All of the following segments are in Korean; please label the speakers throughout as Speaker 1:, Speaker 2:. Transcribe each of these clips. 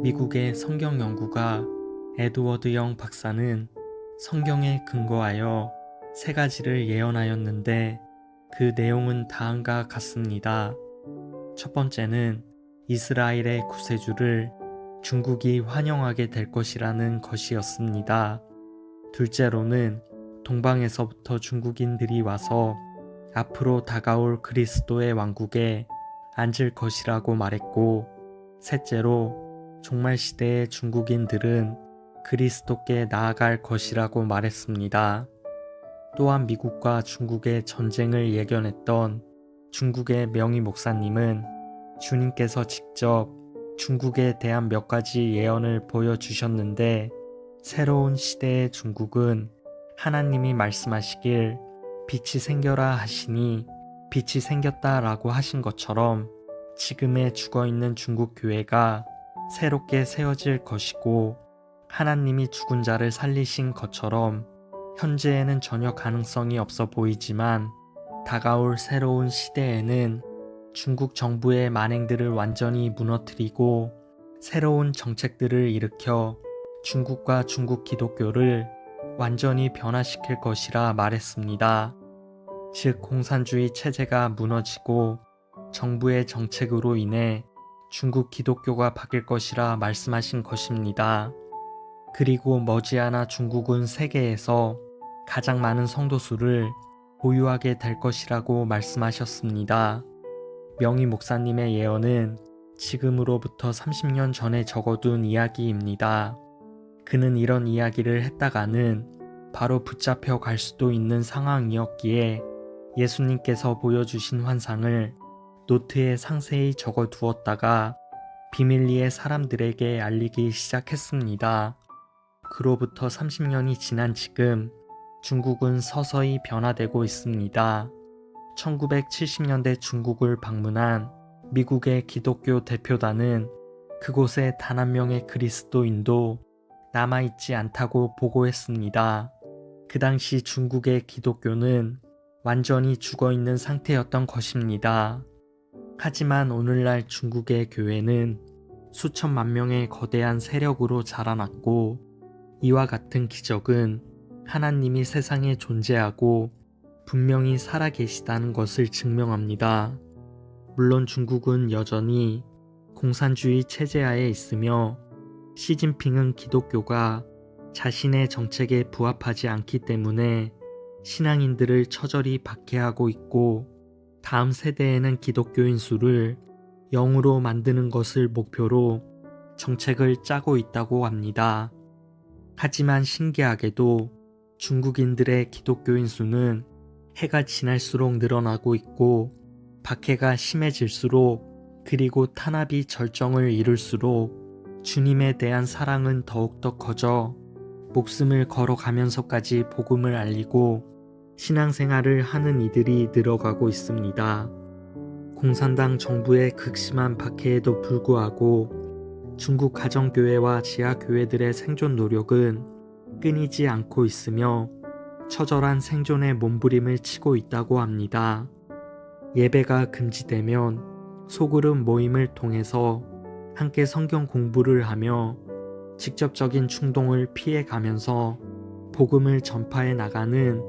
Speaker 1: 미국의 성경 연구가 에드워드 영 박사는 성경에 근거하여 세 가지를 예언하였는데 그 내용은 다음과 같습니다. 첫 번째는 이스라엘의 구세주를 중국이 환영하게 될 것이라는 것이었습니다. 둘째로는 동방에서부터 중국인들이 와서 앞으로 다가올 그리스도의 왕국에 앉을 것이라고 말했고, 셋째로 종말 시대의 중국인들은 그리스도께 나아갈 것이라고 말했습니다. 또한 미국과 중국의 전쟁을 예견했던 중국의 명의 목사님은 주님께서 직접 중국에 대한 몇 가지 예언을 보여주셨는데, 새로운 시대의 중국은 하나님이 말씀하시길 빛이 생겨라 하시니 빛이 생겼다라고 하신 것처럼 지금의 죽어있는 중국 교회가 새롭게 세워질 것이고, 하나님이 죽은 자를 살리신 것처럼 현재에는 전혀 가능성이 없어 보이지만 다가올 새로운 시대에는 중국 정부의 만행들을 완전히 무너뜨리고 새로운 정책들을 일으켜 중국과 중국 기독교를 완전히 변화시킬 것이라 말했습니다. 즉, 공산주의 체제가 무너지고 정부의 정책으로 인해 중국 기독교가 바뀔 것이라 말씀하신 것입니다. 그리고 머지않아 중국은 세계에서 가장 많은 성도수를 보유하게 될 것이라고 말씀하셨습니다. 명의 목사님의 예언은 지금으로부터 30년 전에 적어둔 이야기입니다. 그는 이런 이야기를 했다가는 바로 붙잡혀 갈 수도 있는 상황이었기에 예수님께서 보여주신 환상을 노트에 상세히 적어 두었다가 비밀리에 사람들에게 알리기 시작했습니다. 그로부터 30년이 지난 지금 중국은 서서히 변화되고 있습니다. 1970년대 중국을 방문한 미국의 기독교 대표단은 그곳에 단 한 명의 그리스도인도 남아있지 않다고 보고했습니다. 그 당시 중국의 기독교는 완전히 죽어있는 상태였던 것입니다. 하지만 오늘날 중국의 교회는 수천만 명의 거대한 세력으로 자라났고, 이와 같은 기적은 하나님이 세상에 존재하고 분명히 살아계시다는 것을 증명합니다. 물론 중국은 여전히 공산주의 체제하에 있으며 시진핑은 기독교가 자신의 정책에 부합하지 않기 때문에 신앙인들을 처절히 박해하고 있고, 다음 세대에는 기독교인 수를 0으로 만드는 것을 목표로 정책을 짜고 있다고 합니다. 하지만 신기하게도 중국인들의 기독교인 수는 해가 지날수록 늘어나고 있고, 박해가 심해질수록 그리고 탄압이 절정을 이룰수록 주님에 대한 사랑은 더욱더 커져 목숨을 걸어가면서까지 복음을 알리고 신앙생활을 하는 이들이 늘어가고 있습니다. 공산당 정부의 극심한 박해에도 불구하고 중국 가정교회와 지하교회들의 생존 노력은 끊이지 않고 있으며 처절한 생존의 몸부림을 치고 있다고 합니다. 예배가 금지되면 소그룹 모임을 통해서 함께 성경 공부를 하며 직접적인 충동을 피해가면서 복음을 전파해 나가는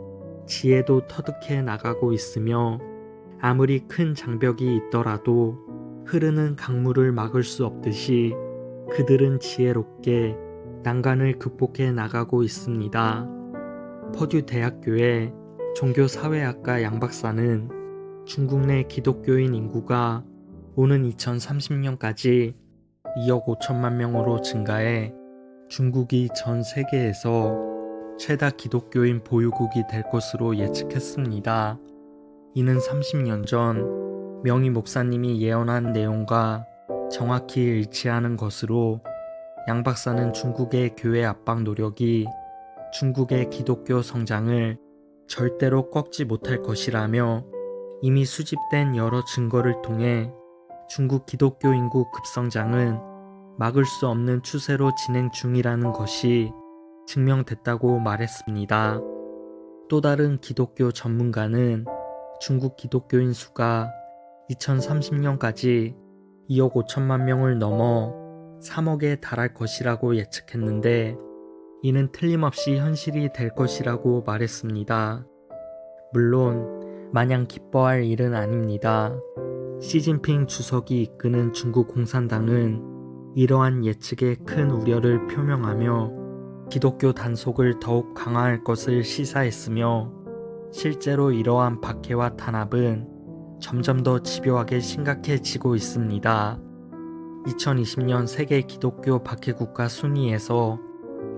Speaker 1: 지혜도 터득해 나가고 있으며, 아무리 큰 장벽이 있더라도 흐르는 강물을 막을 수 없듯이 그들은 지혜롭게 난관을 극복해 나가고 있습니다. 퍼듀 대학교의 종교사회학과 양박사는 중국 내 기독교인 인구가 오는 2030년까지 2억 5천만 명으로 증가해 중국이 전 세계에서 최다 기독교인 보유국이 될 것으로 예측했습니다. 이는 30년 전 명의 목사님이 예언한 내용과 정확히 일치하는 것으로, 양 박사는 중국의 교회 압박 노력이 중국의 기독교 성장을 절대로 꺾지 못할 것이라며, 이미 수집된 여러 증거를 통해 중국 기독교 인구 급성장은 막을 수 없는 추세로 진행 중이라는 것이 증명됐다고 말했습니다. 또 다른 기독교 전문가는 중국 기독교인 수가 2030년까지 2억 5천만 명을 넘어 3억에 달할 것이라고 예측했는데 이는 틀림없이 현실이 될 것이라고 말했습니다. 물론 마냥 기뻐할 일은 아닙니다. 시진핑 주석이 이끄는 중국 공산당은 이러한 예측에 큰 우려를 표명하며 기독교 단속을 더욱 강화할 것을 시사했으며 실제로 이러한 박해와 탄압은 점점 더 집요하게 심각해지고 있습니다. 2020년 세계 기독교 박해 국가 순위에서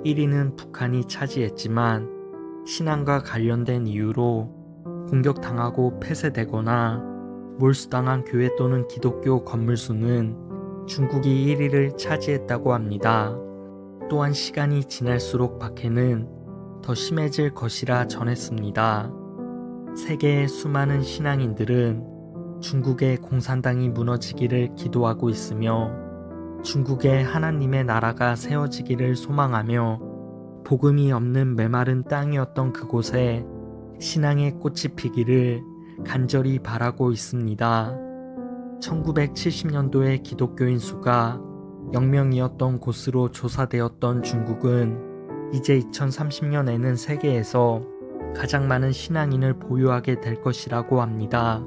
Speaker 1: 1위는 북한이 차지했지만 신앙과 관련된 이유로 공격당하고 폐쇄되거나 몰수당한 교회 또는 기독교 건물 수는 중국이 1위를 차지했다고 합니다. 또한 시간이 지날수록 박해는 더 심해질 것이라 전했습니다. 세계의 수많은 신앙인들은 중국의 공산당이 무너지기를 기도하고 있으며 중국의 하나님의 나라가 세워지기를 소망하며 복음이 없는 메마른 땅이었던 그곳에 신앙의 꽃이 피기를 간절히 바라고 있습니다. 1970년도에 기독교인 수가 0명이었던 곳으로 조사되었던 중국은 이제 2030년에는 세계에서 가장 많은 신앙인을 보유하게 될 것이라고 합니다.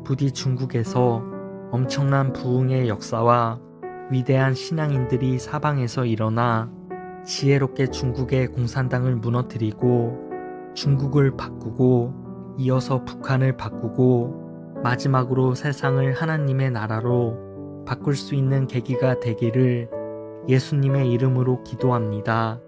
Speaker 1: 부디 중국에서 엄청난 부흥의 역사와 위대한 신앙인들이 사방에서 일어나 지혜롭게 중국의 공산당을 무너뜨리고 중국을 바꾸고 이어서 북한을 바꾸고 마지막으로 세상을 하나님의 나라로 바꿀 수 있는 계기가 되기를 예수님의 이름으로 기도합니다.